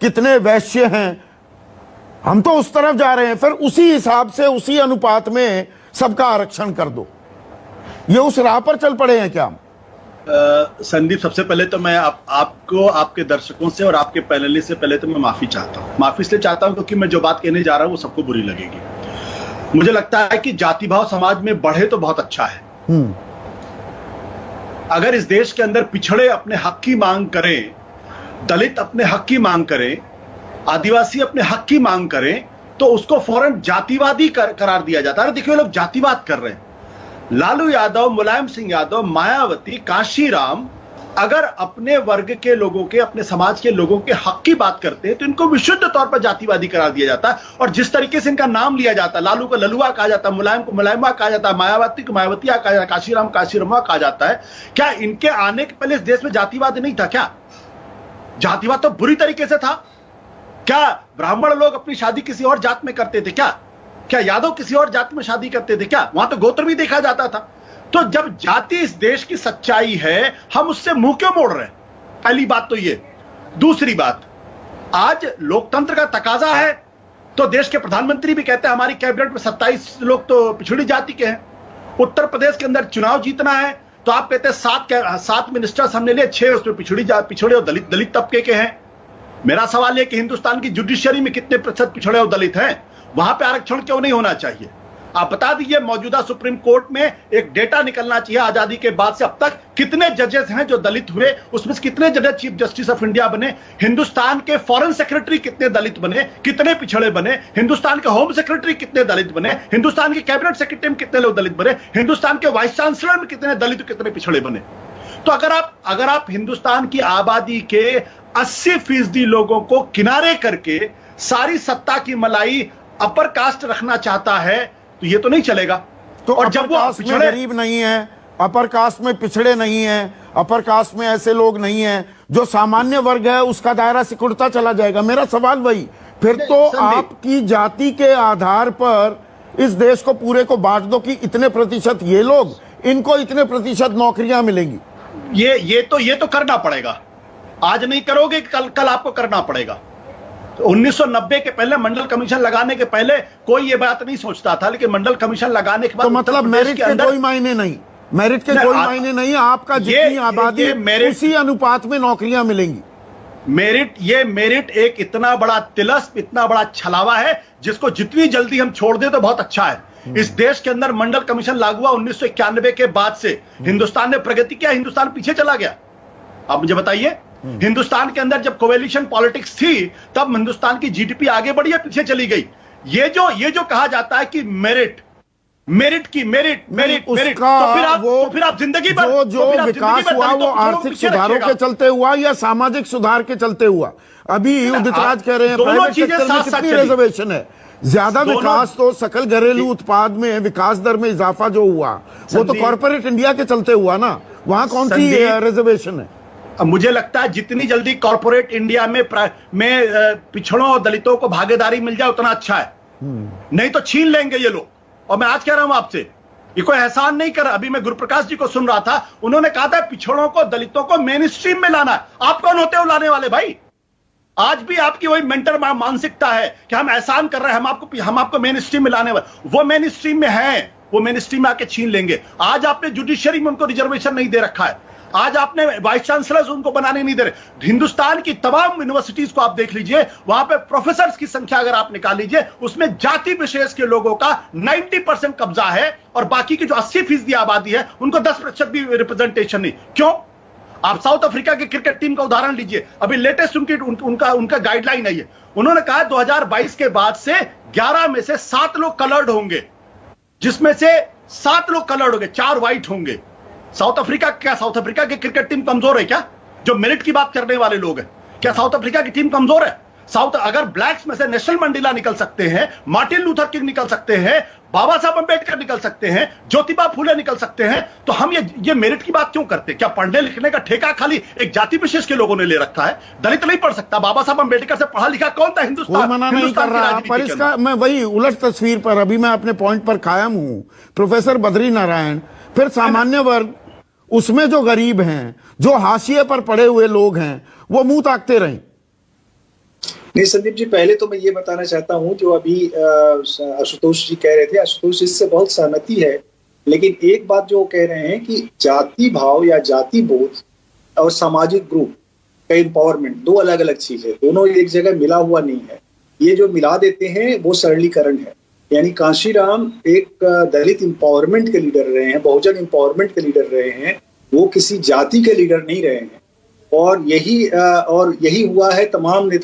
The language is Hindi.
कितने वैश्य हैं, हम तो उस तरफ जा रहे हैं। फिर उसी हिसाब से उसी अनुपात में सबका आरक्षण कर दो, ये उस राह पर चल पड़े हैं क्या? संदीप, सबसे पहले तो मैं आपको, आपके दर्शकों से और आपके पैनलिस्ट से पहले तो मैं माफी चाहता हूं। माफी इसलिए चाहता हूं क्योंकि मैं जो बात कहने जा रहा हूं वो सबको बुरी लगेगी। मुझे लगता है कि जाति भाव समाज में बढ़े तो बहुत अच्छा है। अगर इस देश के अंदर पिछड़े अपने हक की मांग करें, दलित अपने हक की मांग करें, आदिवासी अपने हक की मांग करें, तो उसको फौरन जातिवादी करार दिया जाता है। देखिए, लोग जातिवाद कर रहे हैं। लालू यादव, मुलायम सिंह यादव, मायावती, काशीराम अगर अपने वर्ग के लोगों के, अपने समाज के लोगों के हक की बात करते हैं तो इनको विशुद्ध तौर पर जातिवादी करार दिया जाता है। और जिस तरीके से इनका नाम लिया जाता है, लालू को ललुआ कहा जाता है, मुलायम को मुलायमा कहा जाता है, मायावती को मायावतिया कहा जाता है, काशीराम काशीरमा कहा जाता है, क्या इनके आने के पहले इस देश में जातिवाद नहीं था? क्या जातिवाद तो बुरी तरीके से था। क्या ब्राह्मण लोग अपनी शादी किसी और जात में करते थे? क्या यादव किसी और जाति में शादी करते थे? क्या वहां तो गोत्र भी देखा जाता था? तो जब जाति इस देश की सच्चाई है, हम उससे मुंह क्यों मोड़ रहे हैं? पहली बात तो ये। दूसरी बात, आज लोकतंत्र का तकाजा है तो देश के प्रधानमंत्री भी कहते हैं हमारी कैबिनेट में 27 लोग तो पिछड़ी जाति के हैं। उत्तर प्रदेश के अंदर चुनाव जीतना है तो आप कहते हैं 7 मिनिस्टर्स हमने लिए, 6 उसमें पिछड़े और दलित तबके के हैं। मेरा सवाल है कि हिंदुस्तान की जुडिशियरी में कितने प्रतिशत पिछड़े और दलित हैं? वहां पे आरक्षण क्यों नहीं होना चाहिए? आप बता दीजिए। मौजूदा सुप्रीम कोर्ट में एक डेटा निकलना चाहिए, आजादी के बाद से अब तक कितने जजेस हैं जो दलित हुए, उसमें से कितने जजेस चीफ जस्टिस ऑफ इंडिया बने, हिंदुस्तान के फॉरेन सेक्रेटरी कितने दलित बने, कितने पिछड़े बने, हिंदुस्तान के होम सेक्रेटरी कितने दलित बने, हिंदुस्तान के कैबिनेट सेक्रेटरी में कितने लोग दलित बने, हिंदुस्तान के वाइस चांसलर में कितने दलित, कितने पिछड़े बने। तो अगर आप हिंदुस्तान की आबादी के 80% लोगों को किनारे करके सारी सत्ता की मलाई अपर कास्ट रखना चाहता है तो ये तो नहीं चलेगा। तो और जब वो पिछड़े गरीब नहीं है, अपर कास्ट में पिछड़े नहीं है, अपर कास्ट में ऐसे लोग नहीं हैं, जो सामान्य वर्ग है उसका दायरा सिकुड़ता चला जाएगा। मेरा सवाल वही, फिर तो आपकी जाति के आधार पर इस देश को पूरे को बांट दो कि इतने प्रतिशत ये लोग, इनको इतने प्रतिशत नौकरियां मिलेंगी। ये तो करना पड़ेगा। आज नहीं करोगे, कल आपको करना पड़ेगा। 1990 के पहले मंडल कमीशन लगाने के पहले कोई ये बात नहीं सोचता था, लेकिन मंडल कमीशन लगाने के बाद तो मतलब मेरिट के कोई मायने नहीं, मेरिट के कोई मायने नहीं, आपका जितनी आबादी उसी अनुपात में नौकरियां मिलेंगी। मेरिट एक इतना बड़ा तिलस्म, इतना बड़ा छलावा है जिसको जितनी जल्दी हम छोड़ दें तो बहुत अच्छा है। इस देश के अंदर मंडल कमीशन लागू हुआ 1991 के बाद से हिंदुस्तान ने प्रगति किया, हिंदुस्तान पीछे चला गया? आप मुझे बताइए। हिंदुस्तान के अंदर जब कोवेलिशन पॉलिटिक्स थी तब हिंदुस्तान की जीडीपी आगे बढ़ी या पीछे चली गई? ये जो कहा जाता है कि मेरिट तो फिर आप जिंदगी भर जो विकास हुआ वो आर्थिक सुधारों के चलते हुआ या सामाजिक सुधार के चलते हुआ? अभी उदित राज कह रहे हैं प्राइवेट सेक्टर में कितनी रिजर्वेशन है? ज्यादा विकास तो सकल घरेलू उत्पाद में विकास दर में इजाफा जो हुआ वो तो कॉर्पोरेट इंडिया के चलते हुआ ना, वहां कौन सी रिजर्वेशन है? मुझे लगता है जितनी जल्दी कॉर्पोरेट इंडिया में पिछड़ों और दलितों को भागीदारी मिल जाए उतना अच्छा है, नहीं तो छीन लेंगे ये लोग। और मैं आज कह रहा हूं आपसे, ये कोई एहसान नहीं कर। अभी मैं गुरुप्रकाश जी को सुन रहा था, उन्होंने कहा था पिछड़ों को, दलितों को मेन स्ट्रीम में लाना। आप कौन होते हो लाने वाले भाई? आज भी आपकी वही मेंटर मानसिकता है कि हम एहसान कर रहे हैं, हम आपको मेन स्ट्रीम में लाने वाले। वो मेन स्ट्रीम में है, वो मेन स्ट्रीम में आके छीन लेंगे। आज आपने जुडिशरी में उनको रिजर्वेशन नहीं दे रखा है, आज आपने वाइस चांसलर्स उनको बनाने नहीं दे रहे। हिंदुस्तान की तमाम यूनिवर्सिटीज को आप देख लीजिए, वहां पे प्रोफेसर्स की संख्या अगर आप निकाल लीजिए, उसमें जाति विशेष के लोगों का 90% कब्जा है और बाकी की जो 80% आबादी है उनको 10% भी रिप्रेजेंटेशन नहीं। क्यों? आप साउथ अफ्रीका की क्रिकेट टीम का उदाहरण लीजिए। अभी लेटेस्ट उनका गाइडलाइन है ये। उन्होंने कहा 2022 के बाद से 11 में से 7 लोग कलर्ड होंगे, जिसमें से 7 लोग कलर्ड होंगे, 4 व्हाइट होंगे। साउथ अफ्रीका की क्रिकेट टीम कमजोर है क्या? जो मेरिट की बात करने वाले लोग हैं, क्या साउथ अफ्रीका की टीम कमजोर है? अगर ब्लैक्स में से नेशनल मंडेला निकल सकते हैं, मार्टिन लूथर किंग निकल सकते हैं, बाबा साहब अंबेडकर निकल सकते हैं, ज्योतिबा फूले निकल सकते हैं, तो हम ये मेरिट की बात क्यों करते? क्या पढ़ने लिखने का ठेका खाली एक जाति विशेष के लोगों ने ले रखा है? दलित नहीं पढ़ सकता? बाबा साहब अंबेडकर से पढ़ा लिखा कौन था हिंदुस्तान? मना नहीं कर रहा, पर इसका मैं वही उलट तस्वीर पर अभी मैं अपने पॉइंट पर कायम हूं। प्रोफेसर बद्री नारायण, फिर सामान्य वर्ग, उसमें जो गरीब हैं, जो हाशिए पर पड़े हुए लोग हैं, वो मुंह ताकते रहें। नहीं संदीप जी, पहले तो मैं ये बताना चाहता हूं, जो अभी आशुतोष जी कह रहे थे, आशुतोष जी इससे बहुत सहमति है, लेकिन एक बात जो कह रहे हैं कि जाति भाव या जाति बोध और सामाजिक ग्रुप का एम्पावरमेंट दो अलग अलग चीज है, दोनों एक जगह मिला हुआ नहीं है। ये जो मिला देते हैं वो सरलीकरण है। यानी कांशीराम एक दलित एम्पावरमेंट के लीडर रहे हैं, बहुजन एम्पावरमेंट के लीडर रहे हैं, वो किसी जाति के लीडर नहीं रहे हैं। और यही हुआ है तमाम नेता